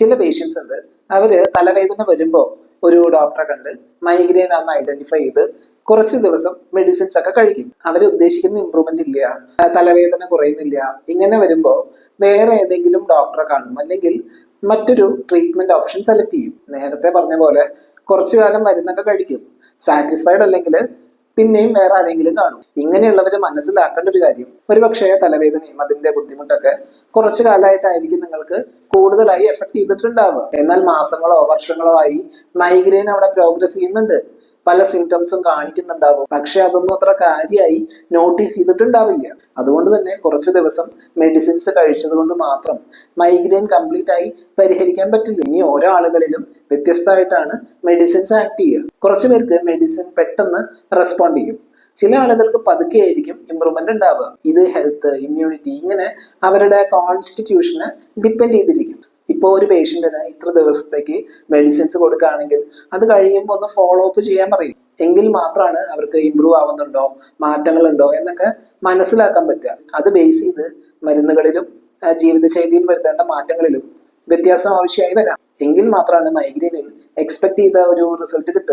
ചില പേഷ്യൻസ് ഉണ്ട്, അവര് തലവേദന വരുമ്പോൾ ഒരു ഡോക്ടറെ കണ്ട് മൈഗ്രെയിൻ ആണെന്ന് ഐഡന്റിഫൈ ചെയ്ത് കുറച്ച് ദിവസം മെഡിസിൻസ് ഒക്കെ കഴിക്കും. അവർ ഉദ്ദേശിക്കുന്ന ഇമ്പ്രൂവ്മെന്റ് ഇല്ല, തലവേദന കുറയുന്നില്ല. ഇങ്ങനെ വരുമ്പോൾ വേറെ ഏതെങ്കിലും ഡോക്ടറെ കാണും, അല്ലെങ്കിൽ മറ്റൊരു ട്രീറ്റ്മെന്റ് ഓപ്ഷൻ സെലക്ട് ചെയ്യും. നേരത്തെ പറഞ്ഞ പോലെ കുറച്ചു കാലം മരുന്നൊക്കെ കഴിക്കും. സാറ്റിസ്ഫൈഡ് അല്ലെങ്കിൽ പിന്നെയും വേറെ ആരെങ്കിലും കാണും. ഇങ്ങനെയുള്ളവർ മനസ്സിലാക്കേണ്ട ഒരു കാര്യം, ഒരുപക്ഷെ തലവേദനയും അതിന്റെ ബുദ്ധിമുട്ടൊക്കെ കുറച്ചു കാലമായിട്ടായിരിക്കും നിങ്ങൾക്ക് കൂടുതലായി എഫക്ട് ചെയ്തിട്ടുണ്ടാവുക. എന്നാൽ മാസങ്ങളോ വർഷങ്ങളോ ആയി മൈഗ്രെയിൻ അവിടെ പ്രോഗ്രസ് ചെയ്യുന്നുണ്ട്, പല സിംറ്റംസും കാണിക്കുന്നുണ്ടാവും. പക്ഷെ അതൊന്നും അത്ര കാര്യമായി നോട്ടീസ് ചെയ്തിട്ടുണ്ടാവില്ല. അതുകൊണ്ട് തന്നെ കുറച്ച് ദിവസം മെഡിസിൻസ് കഴിച്ചത് കൊണ്ട് മാത്രം മൈഗ്രെയിൻ കംപ്ലീറ്റ് ആയി പരിഹരിക്കാൻ പറ്റില്ല. ഇനി ഓരോ ആളുകളിലും വ്യത്യസ്തമായിട്ടാണ് മെഡിസിൻസ് ആക്ട് ചെയ്യുക. കുറച്ച് പേർക്ക് മെഡിസിൻ പെട്ടെന്ന് റെസ്പോണ്ട് ചെയ്യും, ചില ആളുകൾക്ക് പതുക്കെ ആയിരിക്കും ഇമ്പ്രൂവ്മെന്റ് ഉണ്ടാവുക. ഇത് ഹെൽത്ത്, ഇമ്മ്യൂണിറ്റി, ഇങ്ങനെ അവരുടെ കോൺസ്റ്റിറ്റ്യൂഷനെ ഡിപ്പെൻഡ് ചെയ്തിരിക്കും. ഇപ്പോൾ ഒരു പേഷ്യന്റിന് ഇത്ര ദിവസത്തേക്ക് മെഡിസിൻസ് കൊടുക്കുകയാണെങ്കിൽ അത് കഴിയുമ്പോൾ ഒന്ന് ഫോളോ അപ്പ് ചെയ്യാൻ പറയും. എങ്കിൽ മാത്രമാണ് അവർക്ക് ഇമ്പ്രൂവ് ആവുന്നുണ്ടോ, മാറ്റങ്ങളുണ്ടോ എന്നൊക്കെ മനസ്സിലാക്കാൻ പറ്റുക. അത് ബേസ് ചെയ്ത് മരുന്നുകളിലും ജീവിതശൈലിയിൽ വരുത്തേണ്ട മാറ്റങ്ങളിലും വ്യത്യാസം ആവശ്യമായി വരാം. എങ്കിൽ മാത്രമാണ് മൈഗ്രെയിനിൽ എക്സ്പെക്ട് ചെയ്ത ഒരു റിസൾട്ട് കിട്ടുക.